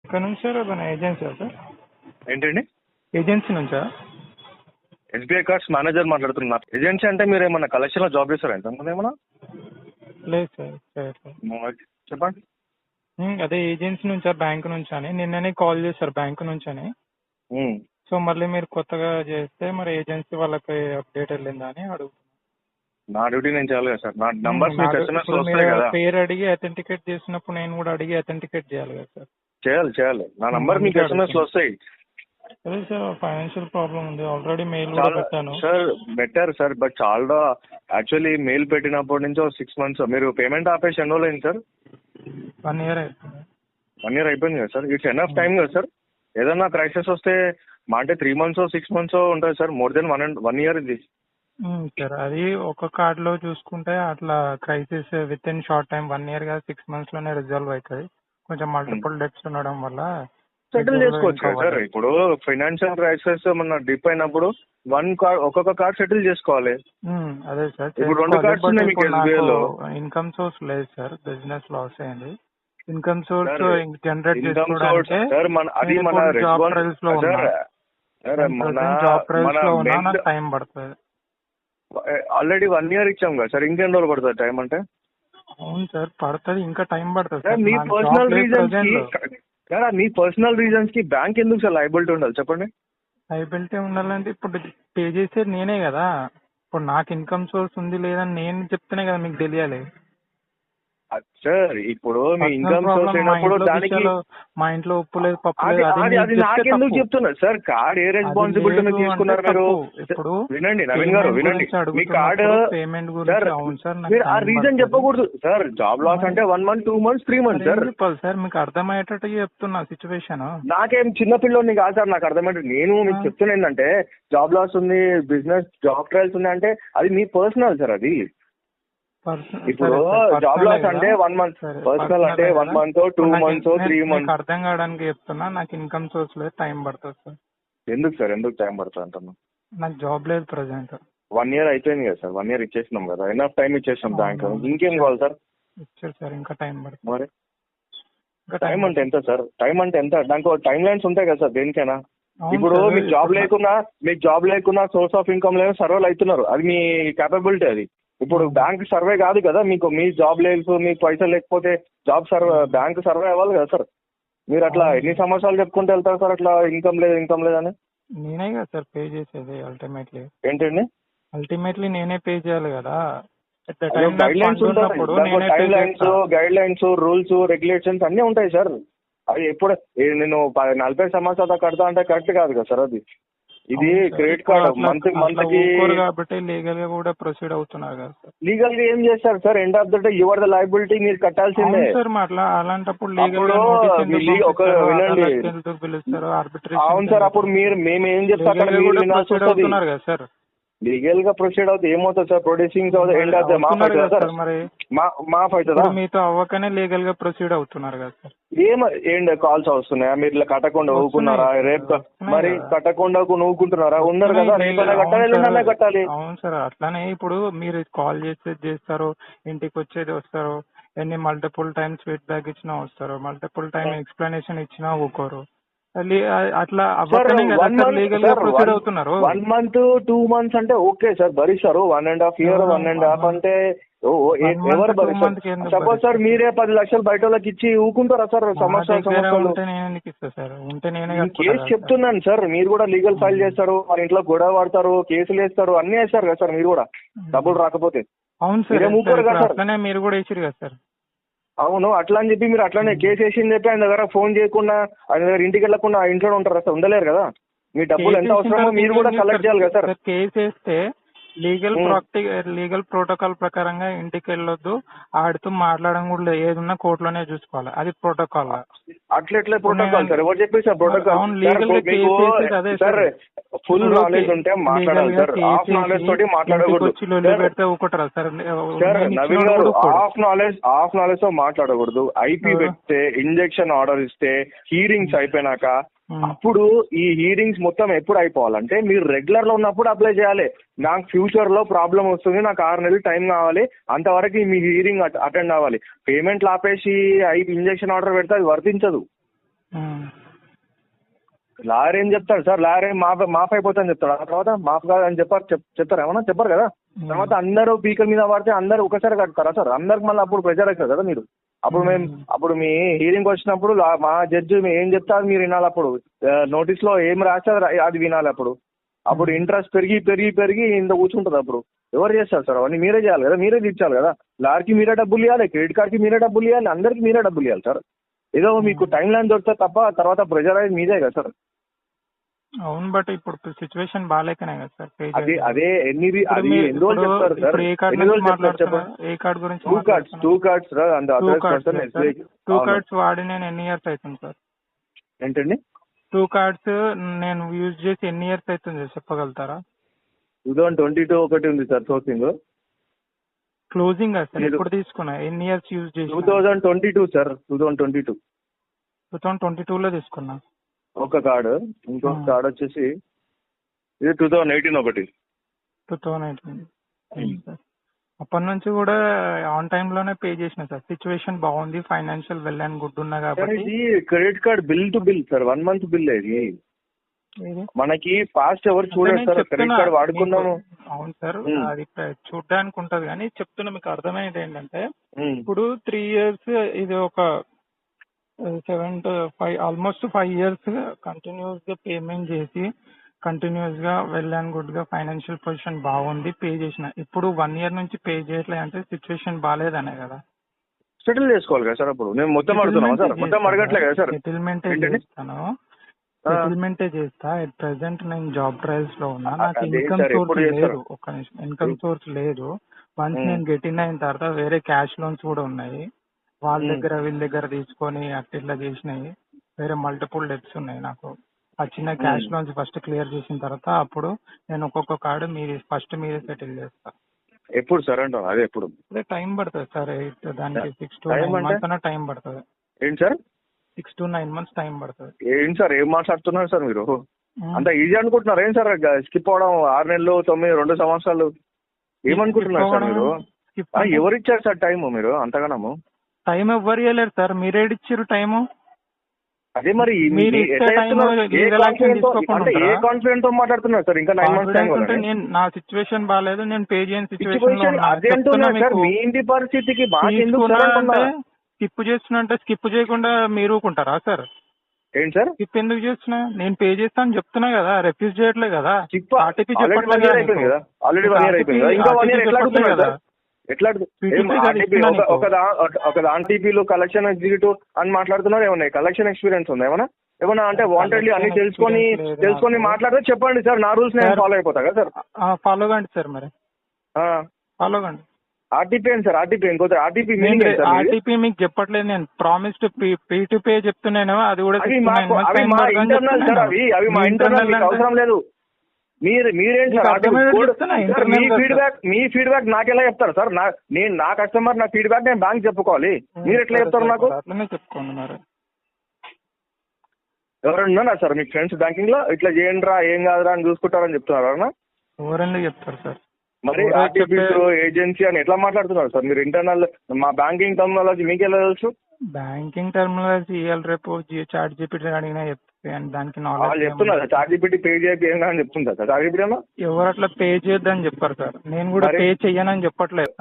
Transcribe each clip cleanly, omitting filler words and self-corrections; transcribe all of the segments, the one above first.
ఎక్కడ నుంచి సార్ మన ఏజెన్సీయా సార్? ఏంటండి? ఏజెన్సీ నుంచా? ఎస్బీఐ కార్డ్స్ మేనేజర్ మాట్లాడుతున్నారు. ఏజెన్సీ అంటే మీరు ఏమన్నా కలెక్షన్లో జాబ్ చేస్తారా ఇంతకుముందు ఏమన్నా? లేదు సార్, సరే సార్. చెప్పండి. అదే ఏజెన్సీ నుంచా బ్యాంక్ నుంచా అని నిన్ననే కాల్ చేశారు బ్యాంక్ నుంచి అని. సో మళ్ళీ మీరు కొత్తగా చేస్తే మరి ఏజెన్సీ వాళ్ళకి అప్డేట్ వెళ్ళిందా అని అడుగుతున్నాను. నా డ్యూటీ నేను చేయాలి కదా సార్. నా నంబర్స్ మీకు ఎస్ఎంఎస్ వస్తాయి కదా. పేరు అడిగి అథెంటికేట్ చేసినప్పుడు నేను కూడా అడిగి అథెంటికేట్ చేయాలి కదా సార్. చేయాలి. నా నంబర్ మీకు ఎస్ఎంఎస్ వస్తాయి. అదే సార్, ఫైనాన్షియల్ ప్రాబ్లం ఉంది. ఆల్రెడీ మెయిల్ కూడా పెట్టాను సార్. బెటర్ సార్, బట్ చాలా యాక్చువల్లీ మెయిల్ పెట్టినప్పటి నుంచి 6 months మీరు పేమెంట్ ఆపేసి ఎన్ని రోజులు అయింది సార్? 1 year అయిపోయింది. 1 year అయిపోయింది కదా సార్. ఇట్స్ ఎనఫ్ టైం కదా సార్. ఏదన్నా క్రైసిస్ వస్తే మా అంటే 3 months 6 months ఉంటుంది సార్. మోర్ దెన్ 1 year ఇది సార్. అది ఒక కార్డ్ లో చూసుకుంటే అట్లా crisis with in short time 1 year గా 6 months లోనే రిజాల్వ్ అవుతుంది. కొంచెం మల్టిపుల్ డెప్స్ ఉండడం వల్ల సెటిల్ చేసుకోవచ్చు కదా సార్. ఇప్పుడు ఫైనాన్షియల్ క్రైసిస్ మన డిప్ అయినప్పుడు ఒక్కొక్క కార్డ్ సెటిల్ చేసుకోవాలి. అదే సార్. ఇప్పుడు 2 కార్డ్స్ ఉన్నాయి మీకు SBI లో. ఇన్కమ్ సోర్స్ లేదు సార్, బిజినెస్ లాస్ అయింది. ఇన్కమ్ సోర్స్ జనరేట్ చేసుకోవడానికి అది మన జాబ్ ట్రయల్స్ లో ఉన్నా టైం పడుతుంది. ఆల్రెడీ 1 year ఇచ్చాం కదా సార్. ఇంకెన్ని రోజులు పడుతుంది టైం అంటే? అవును సార్, పడుతుంది, ఇంకా టైం పడుతుంది సార్. మీ పర్సనల్ రీజన్స్ కి బ్యాంక్ ఎందుకు సార్ లయబిలిటీ ఉండాలి చెప్పండి? లయబిలిటీ ఉండాలంటే ఇప్పుడు పే చేసేది నేనే కదా. ఇప్పుడు నాకు ఇన్కమ్ సోర్స్ ఉంది లేదని నేను చెప్తేనే కదా మీకు తెలియాలి సార్. ఇప్పుడు మీ ఇన్కమ్ సోర్స్ అయినప్పుడు దానికి మా ఇంట్లో ఉప్పు లేదు పప్పు లేదు అది నాకెందుకు చెప్తున్నారు సార్? కార్డ్ ఏ రెస్పాన్సిబిలిటీ తీసుకున్నారు మీరు? ఇప్పుడు వినండి నవీన్ గారు, వినండి. మీ కార్డ్ పేమెంట్ మీరు ఆ రీజన్ చెప్పకూడదు సార్. జాబ్ లాస్ అంటే 1 month 2 months 3 months sir. Sir మీకు అర్థమయ్యేటట్టు చెప్తున్నా సిచ్యువేషన్. నాకేం చిన్నపిల్లని కాదు సార్, నాకు అర్థమయ్యేది. నేను మీకు చెప్తున్నా ఏంటంటే జాబ్ లాస్ ఉంది, బిజినెస్ జాబ్ ట్రయల్స్ ఉంది అంటే అది మీ పర్సనల్ సార్. అది ఇప్పుడు జాబ్ లాస్ అంటే 1 month, పర్సనల్ అంటే 1 month 2 months 3 months. అర్థం కావడానికి చెప్తున్నా. నాకు ఇన్కమ్ సోర్స్ లేదు, టైం పడుతుంది సార్. ఎందుకు సార్, ఎందుకు టైం పడుతుంది అంటున్నా? నాకు జాబ్ లేదు ప్రజెంట్. 1 year అయిపోయింది కదా సార్. 1 year ఇచ్చేసినాం కదా, ఎనఫ్ టైం ఇచ్చేసినాం బ్యాంక్. ఇంకేం కావాలి సార్? ఇచ్చారు సార్, ఇంకా టైం పడుతుంది. మరి టైం అంటే ఎంత సార్? టైం అంటే ఎంత? దానికి టైం లైన్స్ ఉంటాయి కదా సార్ దేనికైనా. ఇప్పుడు మీకు జాబ్ లేకున్నా సోర్స్ ఆఫ్ ఇన్కమ్ లేని సర్వేలు అవుతున్నారు. అది మీ క్యాపబిలిటీ. అది ఇప్పుడు బ్యాంక్ సర్వే కాదు కదా మీకు. మీ జాబ్ లేదు, మీకు పైసలు లేకపోతే జాబ్ సర్వే బ్యాంక్ సర్వే అవ్వాలి కదా సార్. మీరు అట్లా ఎన్ని సంవత్సరాలు చెప్పుకుంటూ వెళ్తారు సార్ అట్లా ఇన్కమ్ లేదని? నేనే కదా సార్ పే చేసేది అల్టిమేట్లీ. ఏంటండి? అల్టిమేట్లీ నేనే పే చేయాలి కదా. Guide lines guide lines rules regulations అన్నీ ఉంటాయి సార్. అది ఎప్పుడు నేను 40 సంవత్సరాలు కడతా అంటే కరెక్ట్ కాదు కదా సార్. అది ఇది క్రెడిట్ కార్డ్ మంత్ కి కాబట్టి లీగల్ గా కూడా ప్రొసీడ్ అవుతున్నారు కదా సార్. లీగల్ గా ఏం చేస్తారు sir? End of the day your the liability, మీరు కట్టాల్సిందే సార్. అలాంటప్పుడు అవును సార్. అప్పుడు మేము ఏం చెప్తా అక్కడ మీరు వినాల్సి వస్తుంది కదా సార్. లీగల్ గా ప్రొసీడ్ అవుతుంది ఏమవుతుంది sir? Producing end of the మాఫ్ అవుతుంది సార్. మాఫ్ అవుతుందా? మీతో అవ్వకనే లీగల్ గా ప్రొసీడ్ అవుతున్నారు కదా సార్. ఏంటి కాల్స్ వస్తున్నాయా? మీరు ఇట్లా కట్టకుండా ఊరుకున్నారా? రేపు మరి కట్టకుండా ఊరుకుంటున్నారా? ఉన్నారు కదా, రేపైనా కట్టాలి ఎల్లుండైనా కట్టాలి. అవును సార్. అట్లానే ఇప్పుడు మీరు కాల్ చేస్తారు, ఇంటికి వచ్చేది వస్తారు, ఎన్ని మల్టిపుల్ టైమ్స్ ఫీడ్బ్యాక్ ఇచ్చినా వస్తారు, మల్టిపుల్ టైమ్ ఎక్స్ప్లెనేషన్ ఇచ్చినా ఊకోరు. అట్లా లీగల్ గా ప్రొసీడ్ అవుతున్నారు. 1 month 2 months అంటే ఓకే సార్ భరిస్తారు. 1.5 year 1.5 అంటే ఎవరు భరిస్తారు? సపోజ్ సార్ మీరే 10 లక్షలు బయట వాళ్ళకి ఇచ్చి ఊకుంటారా సార్? సంవత్సరాలు కేసు చెప్తున్నాను సార్. మీరు కూడా లీగల్ ఫైల్ చేస్తారు, వాళ్ళ ఇంట్లో గొడవ పడతారు, కేసులు వేస్తారు, అన్ని వేస్తారు కదా సార్. మీరు కూడా డబ్బులు రాకపోతే. అవును సార్, ఊరుకోరు కదా సార్. మీరు కూడా వేసారు కదా సార్. అవును, అట్లా అని చెప్పి మీరు అట్లానే కేసు వేసింది చెప్పి ఆయన దగ్గర ఫోన్ చేయకుండా, ఆయన దగ్గర ఇంటికి వెళ్లకుండా ఇంట్లో ఉంటారు సార్. ఉండలేరు కదా. మీ డబ్బులు ఎంత అవసరమో మీరు కూడా కలెక్ట్ చేయాలి కదా సార్. కేసు వేస్తే లీగల్ ప్రోటోకాల్ ప్రకారంగా ఇంటికి వెళ్ళొద్దు, ఆడితో మాట్లాడడం కూడా ఏదున్నా కోర్టులోనే చూసుకోవాలి. అది ప్రోటోకాల్. అట్లెట్లే protocol sir? ఎవరు చెప్పేసి sir protocol? Sir full knowledge ఉంటే మాట్లాడాలి సార్. హాఫ్ నాలెడ్జ్ తోటి మాట్లాడకూడదు సార్. నవీన్ గారు, హాఫ్ నాలెడ్జ్ తో మాట్లాడకూడదు. ఐపీ పెడితే, ఇంజెక్షన్ ఆర్డర్ ఇస్తే, హీరింగ్స్ అయిపోయినాక అప్పుడు ఈ హీరింగ్స్ మొత్తం ఎప్పుడు అయిపోవాలంటే మీరు రెగ్యులర్ లో ఉన్నప్పుడు అప్లై చేయాలి. నాకు ఫ్యూచర్ లో ప్రాబ్లం వస్తుంది, నాకు 6 నెలలు టైం కావాలి, అంతవరకు మీ హీరింగ్ అటెండ్ అవ్వాలి. పేమెంట్లు ఆపేసి ఇంజెక్షన్ ఆర్డర్ పెడితే అది వర్తించదు. లాయర్ ఏం చెప్తాడు సార్? లాయర్ ఏం మాఫ్ అయిపోతుందని చెప్తాడు. ఆ తర్వాత మాఫ్ కాదని చెప్తారు ఏమన్నా? చెప్పరు కదా. తర్వాత అందరూ పీకల మీద పడితే అందరూ ఒకసారి కడతారా సార్? అందరికి మళ్ళీ అప్పుడు ప్రెజర్ అవుతుంది కదా మీరు. అప్పుడు మీ హీరింగ్ వచ్చినప్పుడు మా జడ్జి ఏం చెప్తారు మీరు వినాలి. అప్పుడు నోటీస్ లో ఏం రాస్తారు అది వినాలి. అప్పుడు ఇంట్రెస్ట్ పెరిగి పెరిగి పెరిగి ఇంత కూర్చుంటుంది. అప్పుడు ఎవరు చేస్తారు సార్? అవన్నీ మీరే చేయాలి కదా, మీరే తీర్చాలి కదా. లాయర్కి మీరే డబ్బులు ఇవ్వాలి, క్రెడిట్ కార్డ్కి మీరే డబ్బులు ఇవ్వాలి, అందరికి మీరే డబ్బులు ఇవ్వాలి సార్. ఏదో మీకు టైం లైన్ దొరికితే తప్ప తర్వాత ప్రెజర్ అనేది మీదే కదా సార్. అవును, బట్ ఇప్పుడు సిచ్యువేషన్ బాగాలేకనే కదా సార్ పే అదే ఎన్ని రోజులు చెప్తారు సార్? ఎన్ని రోజులు చెప్తారు చెప్పండి? ఏ కార్డ్ గురించి? టూ కార్డ్స్ టూ కార్డ్స్ వాడి నేను ఎన్ని ఇయర్స్ అవుతుంది సార్? ఏంటండి? 2 కార్డ్స్ నేను యూజ్ చేసి ఎన్ని ఇయర్స్ అవుతుంది చెప్పగలుగుతారా? 2022 ఒకటి ఉంది సార్ సోర్సింగ్. క్లోజింగ్ సార్ ఎప్పుడు తీసుకున్నా? ఎన్ని ఇయర్స్ యూజ్ చేసి? 2022 సార్. 2022 లో తీసుకున్నా ఒక కార్డు. ఇంకొక కార్డు వచ్చేసి ఇది 2018 ఒకటి. 2018 అప్పటి నుంచి కూడా ఆన్ టైమ్ లోనే పే చేసిన సార్. సిచ్యువేషన్ బాగుంది, ఫైనాన్షియల్ వెల్ అండ్ గుడ్ ఉన్నా కాబట్టి. ఇది credit card bill to bill sir, 1 month bill. ఇది మనకి ఫాస్ట్ ఎవరు చూడండి సార్, క్రెడిట్ కార్డ్ వాడుకున్నాము. అవును సార్, అది చూడడానికి ఉంటది కానీ చెప్తున్నా మీకు అర్థమైంది ఏంటంటే ఇప్పుడు 3 years ఇది ఒక 7 to 5 ఆల్మోస్ట్ 5 years కంటిన్యూస్ గా పేమెంట్ చేసి కంటిన్యూస్ గా వెల్ అండ్ గుడ్ గా ఫైనాన్షియల్ పొజిషన్ బాగుంది, పే చేసిన. ఇప్పుడు 1 year నుంచి పే చేయట్లేదు అంటే సిచ్యువేషన్ బాగాలేదనే కదా. సెటిల్ చేసుకోవాలి కదా సార్. అప్పుడు నేను మొత్తం అడుగుతున్నా సార్, మొత్తం అడగట్లే కదా సార్. సెటిల్మెంటే చేస్తా. ఎట్ ప్రెసెంట్ నేను జాబ్ ట్రయల్స్ లో ఉన్నా, నాకు ఇన్కమ్ సోర్స్ లేదు. ఒక్క నిమిషం, ఇన్కమ్ సోర్స్ లేదు. వన్స్ నేను గెటిన్ అయిన తర్వాత వేరే క్యాష్ లోన్స్ కూడా ఉన్నాయి, వాళ్ళ దగ్గర వీళ్ళ దగ్గర తీసుకొని అట్లా చేసినాయి. వేరే మల్టిపుల్ డెబ్ట్స్ ఉన్నాయి నాకు. ఆ చిన్న క్యాష్ లోన్స్ ఫస్ట్ క్లియర్ చేసిన తర్వాత అప్పుడు నేను ఒక్కొక్క కార్డు మీరే సెటిల్ చేస్తా. ఎప్పుడు సార్ అంటారు? అదే ఎప్పుడు? టైం పడుతుంది సార్, దానికి 6 to 9 months అన్న టైం పడుతుంది. ఏంటి సార్? 6 to 9 months టైం పడుతుంది. ఏంటి సార్ ఏం మాట్లాడుతున్నారు సార్ మీరు? అంత ఈజీ అనుకుంటున్నారు ఏం సార్? స్కిప్ అవడం 6 నెలలు 2 సంవత్సరాలు ఏమనుకుంటున్నారు సార్ మీరు? ఎవరు ఇచ్చారు సార్ టైం? మీరు అంతగానము టైం ఎవ్వరు ఇవ్వలేరు సార్, మీరే ఇచ్చారు టైము. అదే మరి ఏ కాన్ఫిడెంట్ తో మాట్లాడుతున్నారు సార్? ఇంకా 9 months టైం. నా సిచ్యువేషన్ బాగాలేదు, నేను పే చేయని సిచ్యువేషన్. అదే అంటున్నా సార్, మీ ఇంటి పరిస్థితికి స్కిప్ చేస్తున్నా అంటే స్కిప్ చేయకుండా మీరు ఊరుకుంటారా సార్? ఏంటి సార్ స్కిప్ ఎందుకు చేస్తున్నా? నేను పే చేస్తాను చెప్తున్నా కదా, రిఫ్యూజ్ చేయట్లేదు కదా. ఆల్రెడీ 1 year అయిపోయింది కదా. ఇంకా 1 year ఎట్లా అడుగుతున్నారు కదా? ఎట్లా ఒక ఆర్టీపీలో కలెక్షన్ ఎగ్జిక్యూటివ్ అని మాట్లాడుతున్నారు. ఏమన్నా కలెక్షన్ ఎక్స్పీరియన్స్ ఉందా? ఏమన్నా అంటే వాంటెడ్లీ అన్ని తెలుసుకొని మాట్లాడితే చెప్పండి సార్, నా రూల్స్ నేను ఫాలో అయిపోతా కదా సార్. ఫాలో కండి సార్, మరి ఫాలో కండి. ఆర్టీపీ ఏంటి సార్? ఆర్టీపీ ఇంకోటి ఆర్టీపీ మీకు చెప్పట్లేదు, నేను promise to pay to pay చెప్తున్నాను. అది కూడా అవి మా ఇంటర్నల్ సార్, అవి మా ఇంటర్నల్ అవసరం లేదు. మీరేంటి సార్ మీ ఫీడ్బ్యాక్ నాకెలా చెప్తారు సార్? నేను నా కస్టమర్ నా ఫీడ్బ్యాక్ నేను బ్యాంక్ చెప్పుకోవాలి, మీరు ఎట్లా చెప్తారు నాకు? చెప్పుకోండి మరి. ఎవరన్నా సార్ మీ ఫ్రెండ్స్ బ్యాంకింగ్ లో ఇట్లా చేయండి రా ఏం కాదురా అని చూసుకుంటారని చెప్తున్నారా? ఎవరన్నా చెప్తారు సార్. మరి ఆర్టీపీ ఏజెన్సీ అని ఎట్లా మాట్లాడుతున్నారు సార్ మీరు? ఇంటర్నల్ మా బ్యాంకింగ్ టర్మినాలజీ మీకు ఎలా తెలుసు? బ్యాంకింగ్ టర్మినాలజీ ఇవాళ రేపు చాట్ జీపీటీ అడిగినా దానికి నాలెడ్జ్ చెప్తున్నారు. చాట్ జీపీటీ పే చేయక అని చెప్తుంది సార్. చాట్ జీపీటీ ఎవరు అట్లా పే చేయొద్దని చెప్పారు సార్. నేను కూడా పే చెయ్యనని చెప్పట్లేదు.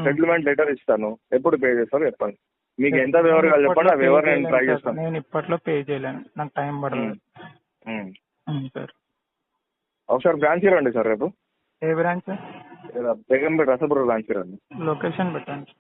సెటిల్మెంట్ లెటర్ ఇస్తాను, ఎప్పుడు పే చేస్తారో చెప్పండి. మీకు ఎంత వివరాలు చెప్పండి, ఆ వివరం నేను ట్రై చేస్తాను. నేను ఇప్పట్లో పే చేయలేను, నాకు టైం పడుతుంది సార్. ఒకసారి బ్రాంచ్ రండి సార్ రేపు. ఏ బ్రాంచ్? బేగంపేట రసపుర బ్రాంచ్ రండి. లొకేషన్ పెట్టండి.